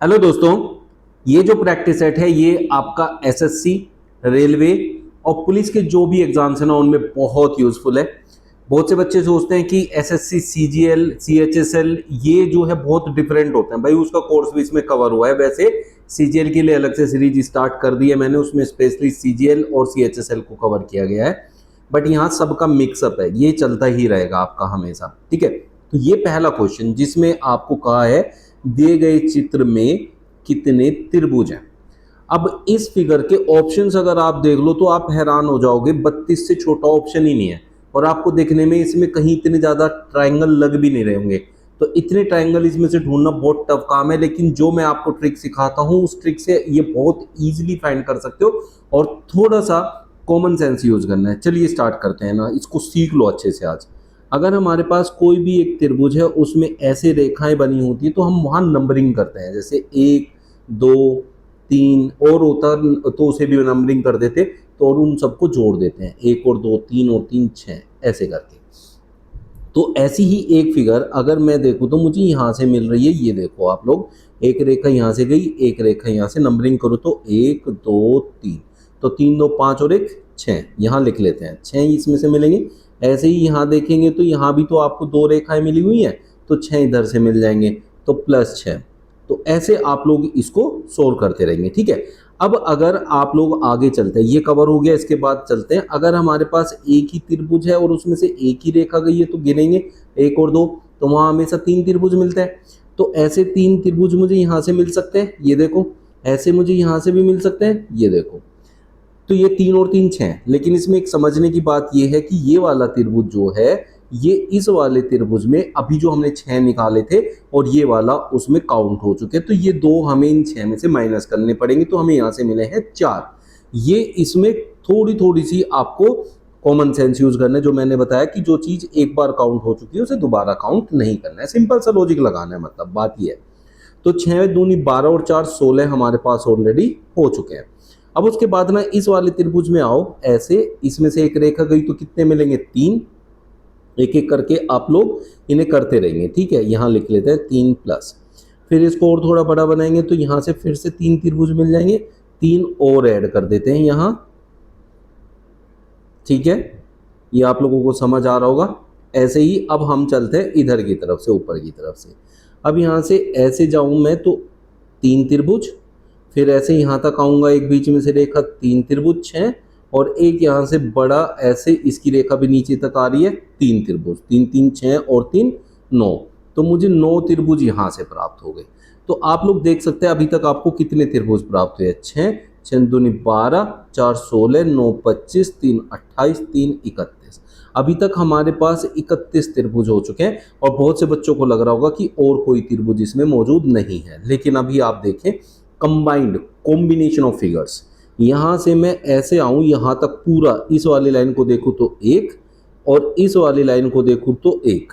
Hello दोस्तों, ये जो प्रैक्टिस सेट है ये आपका एसएससी, रेलवे और पुलिस के जो भी एग्जाम्स हैं ना उनमें बहुत यूजफुल है। बहुत से बच्चे सोचते हैं कि एसएससी, सीजीएल, सीएचएसएल ये जो है बहुत डिफरेंट होते हैं। भाई उसका कोर्स भी इसमें कवर हुआ है। वैसे सीजीएल के लिए अलग से सीरीज स्टार्ट कर दी है मैंने, उसमें स्पेशली सीजीएल और सीएचएसएल को कवर किया गया है। बट यहाँ सबका मिक्सअप है, ये चलता ही रहेगा आपका हमेशा। ठीक है, तो ये पहला क्वेश्चन जिसमें आपको कहा है दिए गए चित्र में कितने त्रिभुज हैं। अब इस फिगर के ऑप्शंस अगर आप देख लो तो आप हैरान हो जाओगे, 32 से छोटा ऑप्शन ही नहीं है। और आपको देखने में इसमें कहीं इतने ज्यादा ट्रायंगल लग भी नहीं रहे होंगे। तो इतने ट्रायंगल इसमें से ढूंढना बहुत टफ काम है, लेकिन जो मैं आपको ट्रिक सिखाता हूं उस ट्रिक से ये बहुत इजीली फाइंड कर सकते हो। और थोड़ा सा कॉमन सेंस यूज करना है। चलिए स्टार्ट करते हैं ना, इसको सीख लो अच्छे से आज। अगर हमारे पास कोई भी एक त्रिभुज है उसमें ऐसे रेखाएं बनी होती है तो हम वहां नंबरिंग करते हैं, जैसे 1, 2, 3 और होता तो उसे भी नंबरिंग कर देते तो और उन सबको जोड़ देते हैं, 1 और 2, 3 और 3 6 ऐसे करके। तो ऐसी ही एक फिगर अगर मैं देखूं तो मुझे यहां से मिल रही है। ये देखो आप लोग, एक रेखा यहां से गई, एक रेखा यहां से, नंबरिंग करो तो 1, 2, 3, तो 3, 2, 5 और 1 6 यहां लिख लेते हैं, 6 इसमें से मिलेंगे। ऐसे ही यहाँ देखेंगे तो यहाँ भी तो आपको 2 रेखाएं मिली हुई हैं तो 6 इधर से मिल जाएंगे, तो +6। तो ऐसे आप लोग इसको सोल्व करते रहेंगे। ठीक है, अब अगर आप लोग आगे चलते हैं, ये कवर हो गया, इसके बाद चलते हैं। अगर हमारे पास एक ही त्रिभुज है और उसमें से एक ही रेखा गई है तो गिनेंगे 1 और 2, तो वहां हमेशा 3 त्रिभुज मिलते हैं। तो ऐसे 3 त्रिभुज मुझे यहां से मिल सकते हैं, ये देखो। ऐसे मुझे यहां से भी मिल सकते हैं, ये देखो। तो ये 3 और 3 6। लेकिन इसमें एक समझने की बात ये है कि ये वाला त्रिभुज जो है ये इस वाले त्रिभुज में अभी जो हमने 6 निकाले थे और ये वाला उसमें काउंट हो चुके हैं, तो ये 2 हमें इन 6 में से माइनस करने पड़ेंगे, तो हमें यहां से मिले हैं 4। ये इसमें थोड़ी थोड़ी सी आपको कॉमन सेंस यूज करना है, जो मैंने बताया कि जो चीज एक बार काउंट हो चुकी है उसे दोबारा काउंट नहीं करना है। सिंपल सा लॉजिक लगाना है, मतलब बात ये है। तो 6 दूनी 12 और 4 16 हमारे पास ऑलरेडी हो चुके हैं। अब उसके बाद ना इस वाले त्रिभुज में आओ, ऐसे इसमें से एक रेखा गई तो कितने मिलेंगे, 3। एक एक करके आप लोग इन्हें करते रहेंगे। ठीक है, यहां लिख लेते हैं 3 प्लस, फिर इसको और थोड़ा बड़ा बनाएंगे तो यहां से फिर से 3 त्रिभुज मिल जाएंगे, 3 और ऐड कर देते हैं यहां। ठीक है, ये आप लोगों को समझ आ रहा होगा। ऐसे ही अब हम चलते हैं इधर की तरफ से, ऊपर की तरफ से। अब यहां से ऐसे जाऊं मैं तो 3 त्रिभुज, फिर ऐसे यहाँ तक आऊँगा, एक बीच में से रेखा, 3 त्रिभुज 6 और एक यहाँ से बड़ा ऐसे इसकी रेखा भी नीचे तक आ रही है, 3 त्रिभुज, 3 3 6 और 3 9। तो मुझे 9 त्रिभुज यहाँ से प्राप्त हो गए। तो आप लोग देख सकते हैं अभी तक आपको कितने त्रिभुज प्राप्त हुए, 6 6 दूनी 12, 4 16, 9 25, 3 28, 3 31। अभी तक हमारे पास 31 त्रिभुज हो चुके हैं। और बहुत से बच्चों को लग रहा होगा कि और कोई त्रिभुज इसमें मौजूद नहीं है, लेकिन अभी आप देखें कंबाइंड कॉम्बिनेशन ऑफ फिगर्स, यहां से मैं ऐसे आऊं यहां तक पूरा, इस वाली लाइन को देखूं तो 1 और इस वाली लाइन को देखूं तो 1,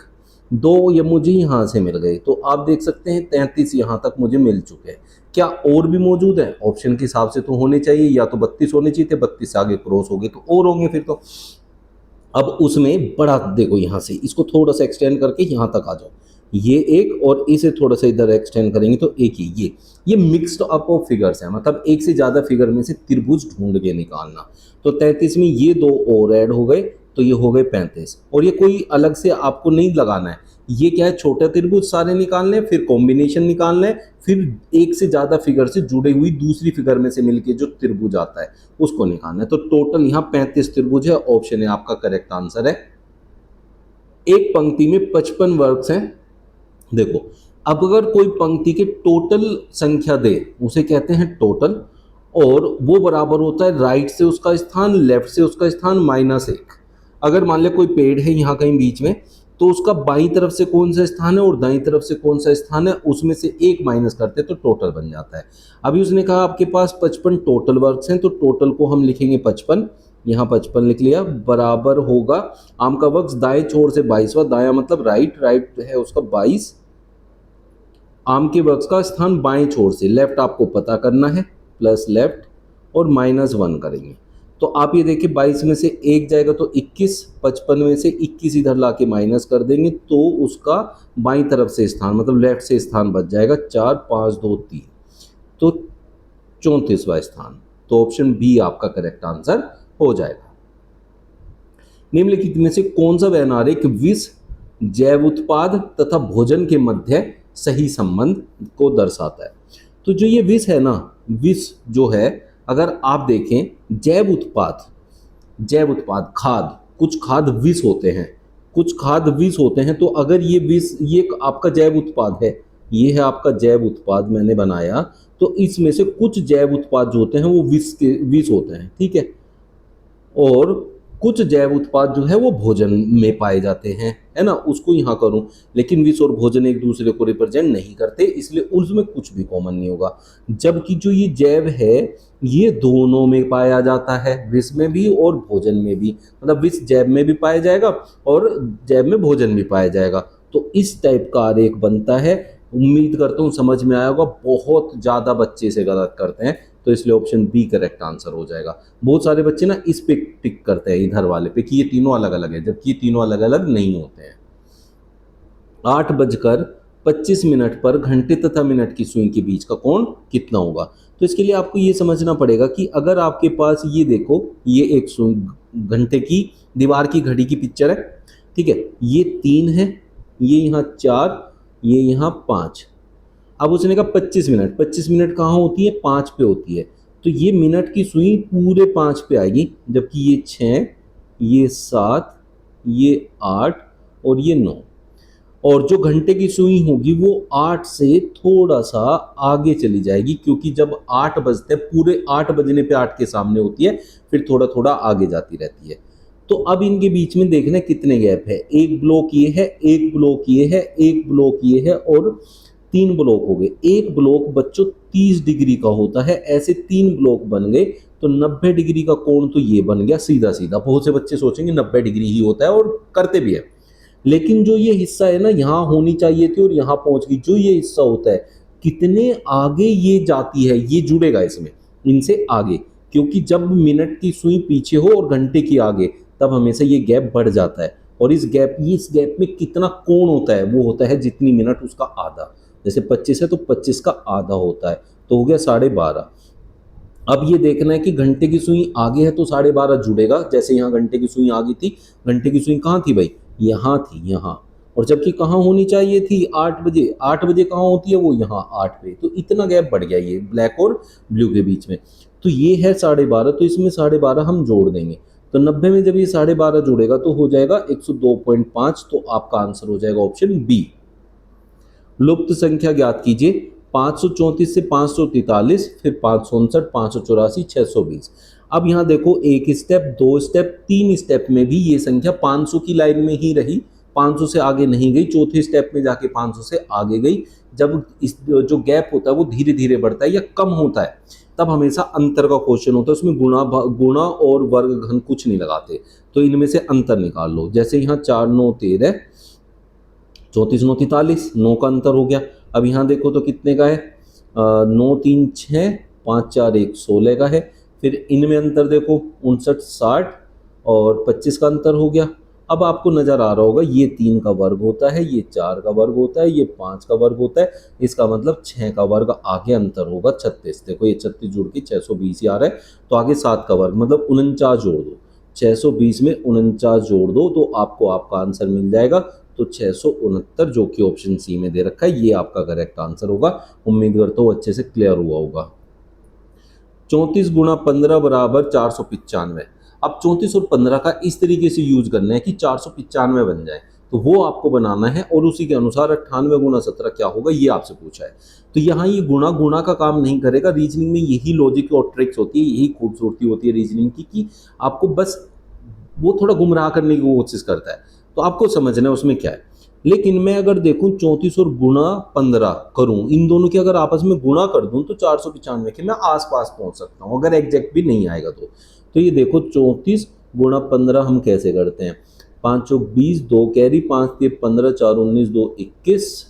2 ये मुझे यहां से मिल गए। तो आप देख सकते हैं 33 यहां तक मुझे मिल चुके हैं। क्या और भी मौजूद है? ऑप्शन के हिसाब से तो होने चाहिए, या तो 32 होने चाहिए थे, 32 से आगे क्रॉस हो गए तो और होंगे फिर तो। अब उसमें बड़ा देखो, यहां से इसको थोड़ा सा एक्सटेंड करके यहां तक आ जाओ, ये एक और इसे थोड़ा सा इधर एक्सटेंड करेंगे तो एक ही। ये मिक्स्ड अप ऑफ फिगर्स है, मतलब एक से ज्यादा फिगर में से त्रिभुज ढूंढ के निकालना। तो 33 में ये 2 और ऐड हो गए तो ये हो गए 35। और ये कोई अलग से आपको नहीं लगाना है, ये क्या है, छोटा त्रिभुज सारे निकालने हैं, फिर कॉम्बिनेशन निकालना है, फिर एक से ज्यादा फिगर से जुड़े हुई दूसरी फिगर में से मिलके जो त्रिभुज आता है उसको निकालना है। तो टोटल यहाँ 35 त्रिभुज है, ऑप्शन है आपका करेक्ट आंसर है। एक पंक्ति में 55 वर्ग हैं। देखो, अब अगर कोई पंक्ति के टोटल संख्या दे उसे कहते हैं टोटल, और वो बराबर होता है राइट से उसका स्थान, लेफ्ट से उसका स्थान -1। अगर मान ले कोई पेड़ है यहाँ कहीं बीच में, तो उसका बाईं तरफ से कौन सा स्थान है और दाईं तरफ से कौन सा स्थान है, उसमें से एक माइनस करते तो टोटल बन जाता है। अभी उसने कहा आपके पास 55 टोटल वर्ग्स हैं, तो टोटल को हम लिखेंगे 55, यहाँ 55 लिख लिया, बराबर होगा आम का वर्ग दाएं छोर से 22वां, दाया मतलब राइट, राइट है उसका 22, आम के वर्ग का स्थान बाएं छोर से, लेफ्ट आपको पता करना है, प्लस लेफ्ट और -1 करेंगे। तो आप ये देखिए 22 में से 1 जाएगा तो 21, 55 में से 21 इधर लाके माइनस कर देंगे तो उसका बाईं तरफ से स्थान मतलब लेफ्ट से स्थान बच जाएगा 4 5 2 3। तो 34वां स्थान। तो ऑप्शन बी आपका करेक्ट आंसर हो जाएगा। निम्नलिखित में से कौन सा वह आरेख विष, जैव उत्पाद तथा भोजन के मध्य सही संबंध को दर्शाता है? तो जो ये विष है ना, विष जो है, अगर आप देखें जैव उत्पाद खाद, कुछ खाद विष होते हैं, कुछ खाद विष होते हैं। तो अगर ये विष, ये आपका जैव उत्पाद है, ये है आपका जैव उत्पाद मैंने बनाया, तो इसमें से कुछ जैव उत्पाद जो होते हैं वो विष होते हैं, ठीक है। और कुछ जैव उत्पाद जो है वो भोजन में पाए जाते हैं, है ना, उसको यहाँ करूँ। लेकिन विष और भोजन एक दूसरे को रिप्रेजेंट नहीं करते, इसलिए उसमें कुछ भी कॉमन नहीं होगा। जबकि जो ये जैव है ये दोनों में पाया जाता है, विष में भी और भोजन में भी, मतलब विष जैव में भी पाया जाएगा और जैव में भोजन भी पाया जाएगा। तो इस टाइप का आरेख बनता है। उम्मीद करता हूँ समझ में आया होगा। बहुत ज़्यादा बच्चे इसे गलत करते हैं, तो इसलिए ऑप्शन बी करेक्ट आंसर हो जाएगा। बहुत सारे बच्चे ना इस पे टिक करते हैं, इधर वाले पे, कि ये तीनों अलग अलग है, जबकि ये तीनों अलग अलग नहीं होते हैं। 8:25 पर घंटे तथा मिनट की सुई के बीच का कोण कितना होगा? तो इसके लिए आपको ये समझना पड़ेगा कि अगर आपके पास ये देखो, ये एक सुई, घंटे की दीवार की घड़ी की पिक्चर है, ठीक है, ये 3 है, ये यहाँ 4, ये यहाँ 5। अब उसने कहा 25 मिनट, 25 मिनट कहाँ होती है? 5 पे होती है। तो ये मिनट की सुई पूरे 5 पे आएगी, जबकि ये 6, ये 7, ये 8 और ये 9। और जो घंटे की सुई होगी वो 8 से थोड़ा सा आगे चली जाएगी, क्योंकि जब 8 बजते हैं, पूरे 8 बजने पे 8 के सामने होती है, फिर थोड़ा थोड़ा आगे जाती रहती है। तो अब इनके बीच में देखना कितने गैप है। एक ब्लॉक ये है, एक ब्लॉक ये है, एक ब्लॉक ये है और 3 ब्लॉक हो गए। एक ब्लॉक बच्चों 30 डिग्री का होता है, ऐसे 3 ब्लॉक बन गए, तो 90 डिग्री का कोण तो ये बन गया सीधा सीधा। बहुत से बच्चे सोचेंगे 90 डिग्री ही होता है, और करते भी है। लेकिन जो ये हिस्सा है ना, यहाँ होनी चाहिए थी और यहाँ पहुंच गई। जो ये हिस्सा होता है, कितने आगे ये जाती है, ये जुड़ेगा इसमें, इनसे आगे, क्योंकि जब मिनट की सुई पीछे हो और घंटे की आगे, तब हमेशा ये गैप बढ़ जाता है। और इस गैप में कितना कोण होता है? वो होता है जितनी मिनट उसका आधा। जैसे 25 है तो 25 का आधा होता है, तो हो गया 12.5। अब ये देखना है कि घंटे की सुई आगे है तो 12.5 जुड़ेगा। जैसे यहाँ घंटे की सुई आगे थी, घंटे की सुई कहाँ थी भाई? यहाँ थी, यहाँ। और जबकि कहाँ होनी चाहिए थी? 8 बजे। 8 बजे कहाँ होती है? वो यहाँ 8 पे। तो इतना गैप बढ़ गया ये ब्लैक और ब्लू के बीच में। तो ये है 12.5, तो इसमें 12.5 हम जोड़ देंगे। तो 90 में जब ये 12.5 जुड़ेगा तो हो जाएगा 102.5। तो आपका आंसर हो जाएगा ऑप्शन बी। लुप्त संख्या ज्ञात कीजिए। 534 से 543, फिर 559, 584, 620। अब यहाँ देखो, एक स्टेप, 2 स्टेप, 3 स्टेप में भी ये संख्या 500 की लाइन में ही रही, 500 से आगे नहीं गई। चौथे स्टेप में जाके 500 से आगे गई। जब इस जो गैप होता है वो धीरे धीरे बढ़ता है या कम होता है, तब हमेशा अंतर का क्वेश्चन होता है। उसमें गुणा और वर्ग घन कुछ नहीं लगाते। तो इनमें से अंतर निकाल लो। जैसे यहाँ 4 9 13, 34 9 43, 9 का अंतर हो गया। अब यहाँ देखो तो कितने का है? 9 3 6, 5 4 1, 16 का है। फिर इनमें अंतर देखो, 59 60 और 25 का अंतर हो गया। अब आपको नज़र आ रहा होगा, ये 3 का वर्ग होता है, ये 4 का वर्ग होता है, ये 5 का वर्ग होता है। इसका मतलब 6 का वर्ग आगे अंतर होगा 36। देखो ये 36 जुड़ के 620 ही आ रहा है। तो आगे 7 का वर्ग, मतलब 49 जोड़ दो। 620 में 49 जोड़ दो तो आपको आपका आंसर मिल जाएगा। तो 669, जो कि ऑप्शन सी में दे रखा है, ये आपका करेक्ट आंसर होगा। उम्मीद करता हूँ अच्छे से क्लियर हुआ होगा। 34 गुणा 15 बराबर 495। अब 34 और 15 का इस तरीके से यूज करना है कि 495 बन जाए, तो वो आपको बनाना है। और उसी के अनुसार 98 गुणा 17 क्या होगा, ये आपसे पूछा है। तो यहाँ ये गुणा का काम नहीं करेगा। रीजनिंग में यही लॉजिक और ट्रिक्स होती है, यही खूबसूरती होती है रीजनिंग की, कि आपको बस वो थोड़ा गुमराह करने की कोशिश करता है। तो आपको समझना है उसमें क्या है। लेकिन मैं अगर देखूं 34 और गुणा 15 करूं, इन दोनों की अगर आपस में गुणा कर दूं, तो 495 के मैं आसपास पहुंच सकता हूं, अगर एग्जैक्ट भी नहीं आएगा तो ये देखो 34 गुणा 15 हम कैसे करते हैं? 5 चौक 20, 2 कैरी, 5 3 15, 4 19, 2 21,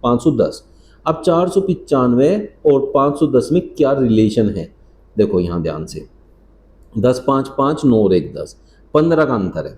510। अब 495 और 510 में क्या रिलेशन है? देखो यहाँ ध्यान से, 10 5 5, 9 और 1 10, 15 का अंतर है।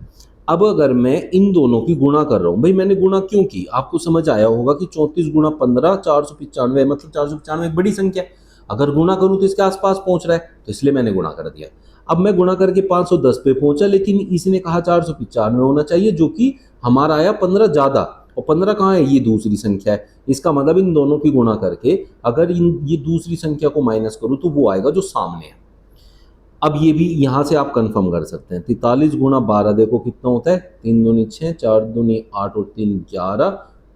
अब अगर मैं इन दोनों की गुणा कर रहा हूं, भाई मैंने गुणा क्यों की? आपको समझ आया होगा कि 34 गुणा 15 495, मतलब 495 एक बड़ी संख्या। अगर गुणा करूं तो इसके आसपास पहुंच रहा है, तो इसलिए मैंने गुणा कर दिया। अब मैं गुणा करके 510 पे पहुंचा, लेकिन इसने कहा 495 होना चाहिए, जो कि हमारा आया 15 ज्यादा। और 15 कहाँ है, ये दूसरी संख्या है। इसका मतलब इन दोनों की गुणा करके अगर ये दूसरी संख्या को माइनस करूं तो वो आएगा जो सामने है। अब ये भी यहां से आप कंफर्म कर सकते हैं। 43 गुणा 12 देखो कितना होता है, 3 दूनी 6, 4 दूनी 8 और 3 11,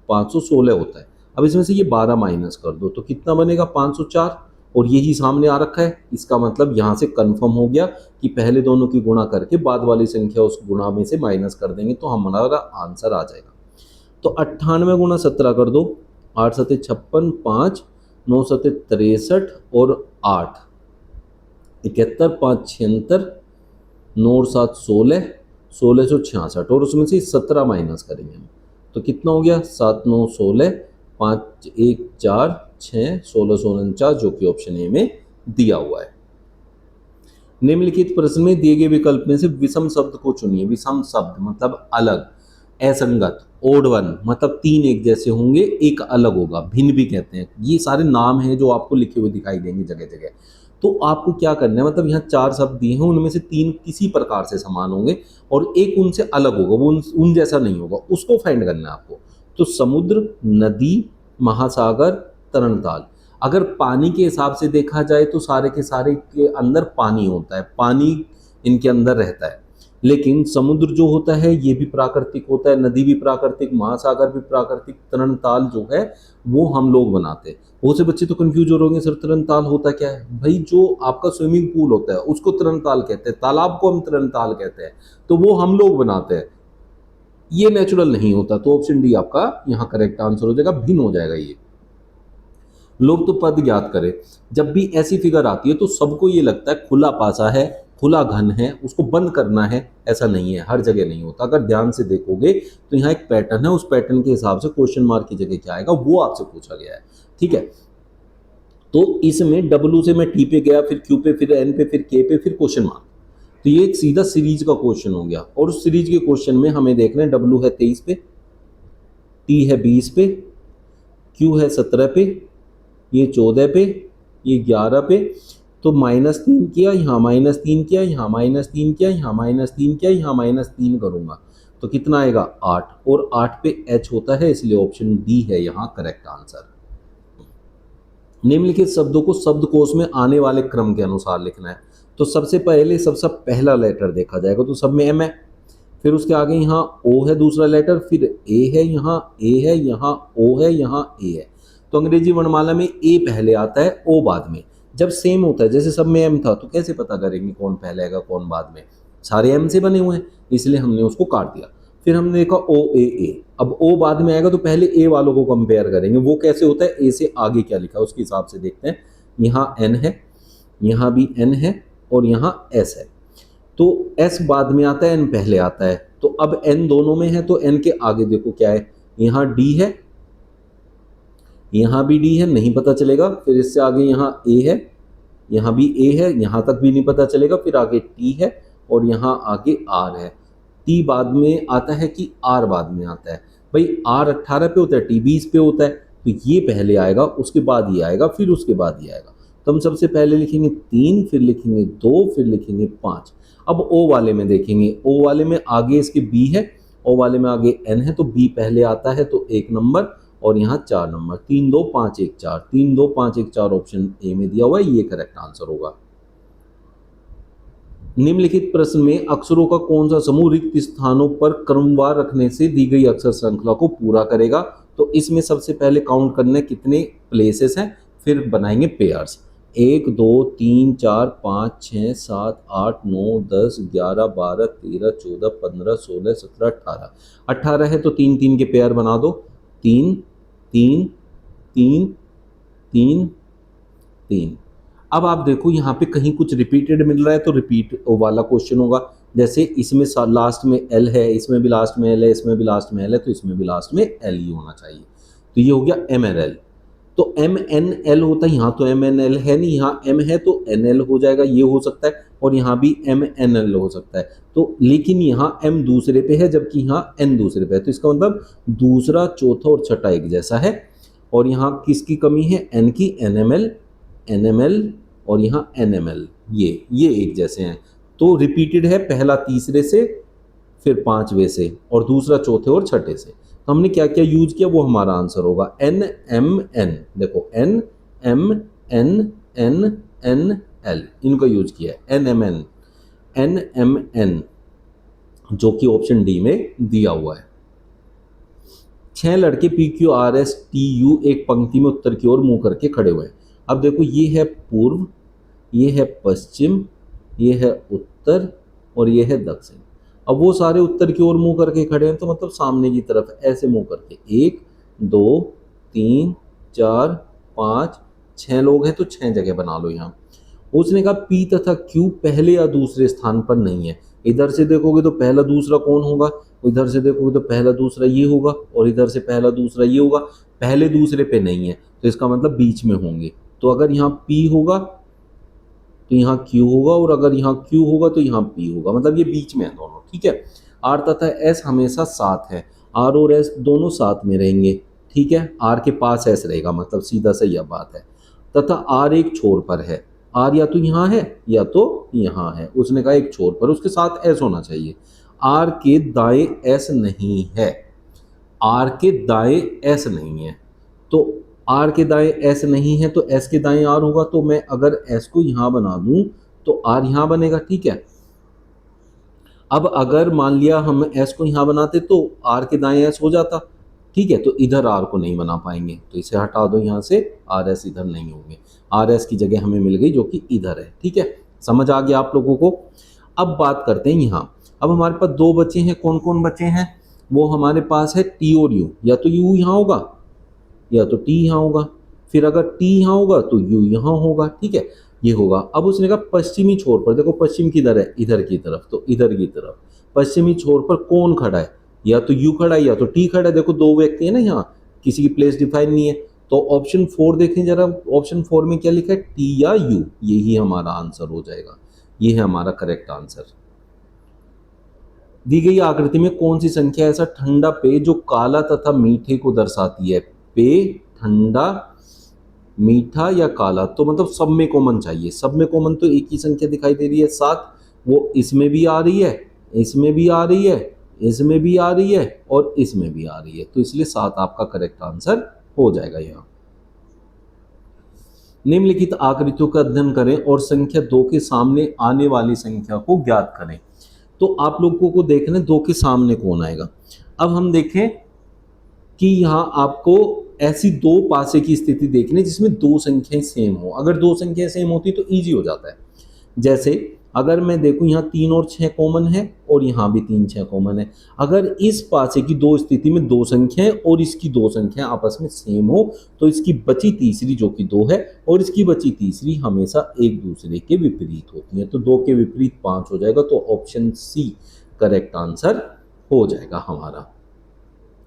516 होता है। अब इसमें से ये 12 माइनस कर दो तो कितना बनेगा, 504। और यही सामने आ रखा है। इसका मतलब यहां से कंफर्म हो गया कि पहले दोनों की गुणा करके बाद वाली संख्या उस गुणा में से माइनस कर देंगे तो हमारा आंसर आ जाएगा। तो 98 गुणा 17 कर दो, 8 सते 56, 5 9 सते 63 और 8 71, 5 76, 9 और 7 16, 1666 और उसमें से 17 माइनस करेंगे हम तो कितना हो गया, 7 9 16, 5 1 4 6 16 49, जो कि ऑप्शन ए में दिया हुआ है। निम्नलिखित प्रश्न में दिए गए विकल्प में से विषम शब्द को चुनिए। विषम शब्द मतलब अलग, असंगत, ओड वन मतलब तीन एक जैसे होंगे, एक अलग होगा, भिन्न भी कहते हैं। ये सारे नाम हैं जो आपको लिखे हुए दिखाई देंगे जगह जगह। तो आपको क्या करना है, मतलब यहाँ 4 शब्द दिए हैं, उनमें से 3 किसी प्रकार से समान होंगे और एक उनसे अलग होगा, वो उन जैसा नहीं होगा, उसको फाइंड करना है आपको। तो समुद्र, नदी, महासागर, तरणताल। अगर पानी के हिसाब से देखा जाए तो सारे के सारे के अंदर पानी होता है, पानी इनके अंदर रहता है। लेकिन समुद्र जो होता है ये भी प्राकृतिक होता है, नदी भी प्राकृतिक, महासागर भी प्राकृतिक, तरणताल जो है वो हम लोग बनाते हैं। बहुत से बच्चे तो कंफ्यूज हो रहे होंगे, सर तरणताल होता क्या है? भाई जो आपका स्विमिंग पूल होता है उसको तरणताल कहते हैं, तालाब को हम तरणताल कहते हैं, तो वो हम लोग बनाते हैं, ये नेचुरल नहीं होता। तो ऑप्शन डी आपका यहाँ करेक्ट आंसर हो जाएगा, भिन्न हो जाएगा ये। लोग तो पद ज्ञात करें। जब भी ऐसी फिगर आती है तो सबको ये लगता है खुला पासा है, खुला घन है, उसको बंद करना है। ऐसा नहीं है, हर जगह नहीं होता। अगर ध्यान से देखोगे तो यहाँ एक पैटर्न है, उस पैटर्न के हिसाब से क्वेश्चन मार्क की जगह क्या आएगा वो आपसे पूछा गया है। ठीक है, तो इसमें डब्ल्यू से मैं टी पे गया, फिर क्यू पे, फिर एन पे, फिर के पे, फिर क्वेश्चन मार्क। तो ये एक सीधा सीरीज का क्वेश्चन हो गया। और उस सीरीज के क्वेश्चन में हमें देखना है डब्ल्यू है 23 पे, टी है 20 पे, क्यू है 17 पे, ये 14 पे, ये 11 पे। तो -3 किया, यहाँ -3 किया, यहाँ -3 किया, यहाँ -3 किया, यहाँ -3 करूंगा तो कितना आएगा 8। और 8 पे H होता है, इसलिए ऑप्शन डी है यहाँ करेक्ट आंसर। निम्नलिखित शब्दों को शब्दकोश में आने वाले क्रम के अनुसार लिखना है। तो सबसे पहले सबसे पहला लेटर देखा जाएगा तो सब में M है, फिर उसके आगे यहाँ O है दूसरा लेटर, फिर A है, यहाँ A है, यहाँ O है, यहाँ A है। तो अंग्रेजी वर्णमाला में A पहले आता है, O बाद में। जब सेम होता है, जैसे सब में M था, तो कैसे पता करेंगे कौन पहले आएगा कौन बाद में? सारे M से बने हुए हैं, इसलिए हमने उसको काट दिया। फिर हमने देखा O A A, अब O बाद में आएगा तो पहले A वालों को कंपेयर करेंगे। वो कैसे होता है, A से आगे क्या लिखा है उसके हिसाब से देखते हैं। यहाँ N है, यहाँ भी N है और यहाँ S है। तो S बाद में आता है, N पहले आता है। तो अब N दोनों में है तो N के आगे देखो क्या है, यहाँ D है, यहाँ भी D है, नहीं पता चलेगा। फिर इससे आगे यहाँ A है, यहाँ भी A है, यहाँ तक भी नहीं पता चलेगा। फिर आगे T है और यहाँ आगे R है। T बाद में आता है कि R बाद में आता है? भाई R 18 पे होता है, T 20 पे होता है, तो ये पहले आएगा, उसके बाद ये आएगा, फिर उसके बाद ये आएगा। तो हम सबसे पहले लिखेंगे 3, फिर लिखेंगे 2, फिर लिखेंगे 5। अब O वाले में देखेंगे, O वाले में आगे इसके B है, O वाले में आगे N है, तो B पहले आता है तो 1 नंबर और यहाँ 4 नंबर। 3 2 5 1 4, 3 2 5 1 4 ऑप्शन ए में दिया हुआ है, ये करेक्ट आंसर होगा। निम्नलिखित प्रश्न में अक्षरों का कौन सा समूह रिक्त स्थानों पर क्रमवार रखने से दी गई अक्षर श्रृंखला को पूरा करेगा? तो इसमें सबसे पहले काउंट करने कितने प्लेसेस हैं, फिर बनाएंगे पेयर्स। 1 2 3 4 5 6 7 8 9 10 11 12 13 14 15 16 17 18। 18 है तो 3 3 के पेयर बना दो, 3 3 3 3 3। अब आप देखो यहाँ पे कहीं कुछ रिपीटेड मिल रहा है तो रिपीट वाला क्वेश्चन होगा। जैसे इसमें लास्ट में L है, इसमें भी लास्ट में L है, इसमें भी लास्ट में L है, तो इसमें भी लास्ट में L ही होना चाहिए। तो ये हो गया MNL। तो MNL होता है, यहाँ तो MNL है नहीं, यहाँ M है तो NL हो जाएगा, ये हो सकता है। और यहाँ भी MNL हो सकता है। तो लेकिन यहाँ M दूसरे पे है जबकि यहाँ N दूसरे पे है, तो इसका मतलब दूसरा चौथा और छठा एक जैसा है। और यहाँ किसकी कमी है, N की, NML NML और यहाँ NML, ये एक जैसे हैं, तो रिपीटेड है, पहला तीसरे से, फिर पांचवे से, और दूसरा चौथे और छठे से। तो हमने क्या क्या यूज किया वो हमारा आंसर होगा NMN। देखो NMNNNL इनका यूज किया है, NMN जो कि ऑप्शन डी में दिया हुआ है। 6 लड़के PQRSTU एक पंक्ति में उत्तर की ओर मुंह करके खड़े हुए हैं। अब देखो ये है पूर्व, ये है पश्चिम, ये है उत्तर और ये है दक्षिण। अब वो सारे उत्तर की ओर मुंह करके खड़े हैं, तो मतलब सामने की तरफ ऐसे मुंह करके। 1 2 3 4 5 6 लोग हैं, तो 6 जगह बना लो यहाँ। उसने कहा P तथा Q पहले या दूसरे स्थान पर नहीं है। इधर से देखोगे तो पहला दूसरा कौन होगा, इधर से देखोगे तो पहला दूसरा ये होगा, और इधर से पहला दूसरा ये होगा। पहले दूसरे पे नहीं है, तो इसका मतलब बीच में होंगे। तो अगर यहाँ P होगा तो यहाँ Q होगा, और अगर यहाँ Q होगा तो यहाँ P होगा, मतलब ये बीच में है दोनों। ठीक है, R तथा S हमेशा साथ है, R और S दोनों साथ में रहेंगे। ठीक है, R के पास S रहेगा, मतलब सीधा सा यह बात है। तथा R एक छोर पर है, R या तो यहाँ है या तो यहाँ है। उसने कहा एक छोर पर, उसके साथ S होना चाहिए। R के दाएं S नहीं है, R के दाएं S नहीं है, तो R के दाएं S नहीं है तो S के दाएं R होगा। तो मैं अगर S को यहाँ बना दूं तो R यहाँ बनेगा। ठीक है, अब अगर मान लिया हम S को यहाँ बनाते तो R के दाएं S हो जाता। ठीक है, तो इधर R को नहीं बना पाएंगे, तो इसे हटा दो यहाँ से, RS इधर नहीं होंगे, RS की जगह हमें मिल गई जो कि इधर है। ठीक है, समझ आ गया आप लोगों को। अब बात करते हैं यहाँ, अब हमारे पास दो बचे हैं। कौन कौन बचे हैं, वो हमारे पास है T और U। या तो U यहाँ होगा या तो T यहाँ होगा, फिर अगर T यहाँ होगा तो U यहाँ होगा। ठीक है, ये होगा। अब उसने कहा पश्चिमी छोर पर, देखो पश्चिम किधर है, इधर की तरफ, तो इधर की तरफ पश्चिमी छोर पर कौन खड़ा है, या तो U खड़ा है या तो T खड़ा है। देखो दो व्यक्ति है ना यहाँ, किसी की प्लेस डिफाइन नहीं है। तो ऑप्शन 4 देखें जरा, ऑप्शन 4 में क्या लिखा है, T या U, यही हमारा आंसर हो जाएगा। ये है हमारा करेक्ट आंसर। दी गई आकृति में कौन सी संख्या ऐसा ठंडा पेय जो काला तथा मीठे को दर्शाती है। पेय, ठंडा, मीठा या काला, तो मतलब सब में कॉमन चाहिए। सब में कॉमन तो एक ही संख्या दिखाई दे रही है 7, वो इसमें भी आ रही है, इसमें भी आ रही है, इसमें भी आ रही है और इसमें भी आ रही है, तो इसलिए 7 आपका करेक्ट आंसर हो जाएगा यहाँ। निम्नलिखित आकृतियों का अध्ययन करें और संख्या 2 के सामने आने वाली संख्या को ज्ञात करें। तो आप लोगों को देखना है 2 के सामने कौन आएगा। अब हम देखें कि यहाँ आपको ऐसी दो पासे की स्थिति देखनी जिसमें दो संख्याएं सेम हो। अगर दो संख्याएं सेम होती तो इजी हो जाता है। जैसे अगर मैं देखूं यहाँ 3 और 6 कॉमन है और यहाँ भी 3 6 कॉमन है। अगर इस पासे की दो स्थिति में दो संख्याएं और इसकी दो संख्याएं आपस में सेम हो तो इसकी बची तीसरी जो कि 2 है और इसकी बची तीसरी हमेशा एक दूसरे के विपरीत होती है। तो 2 के विपरीत 5 हो जाएगा, तो ऑप्शन सी करेक्ट आंसर हो जाएगा हमारा।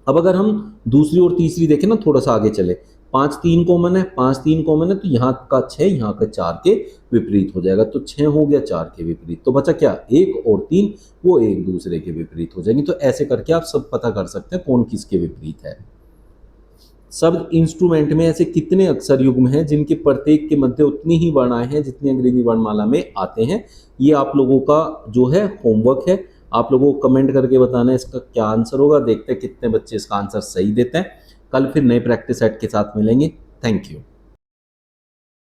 अब अगर हम दूसरी और तीसरी देखें ना, थोड़ा सा आगे चले, 5 3 कॉमन है, 5 3 कॉमन है, तो यहाँ का 6 यहाँ का 4 के विपरीत हो जाएगा। तो 6 हो गया 4 के विपरीत, तो बचा क्या 1 और 3, वो एक दूसरे के विपरीत हो जाएंगे। तो ऐसे करके आप सब पता कर सकते हैं कौन किसके विपरीत है। शब्द इंस्ट्रूमेंट में ऐसे कितने अक्षर युग्म हैं जिनके प्रत्येक के मध्य उतनी ही वर्णाएं हैं जितनी अंग्रेजी वर्णमाला में आते हैं। ये आप लोगों का जो है होमवर्क है, आप लोगों को कमेंट करके बताना है इसका क्या आंसर होगा। देखते हैं कितने बच्चे इसका आंसर सही देते हैं। कल फिर नए प्रैक्टिस सेट के साथ मिलेंगे। Thank you.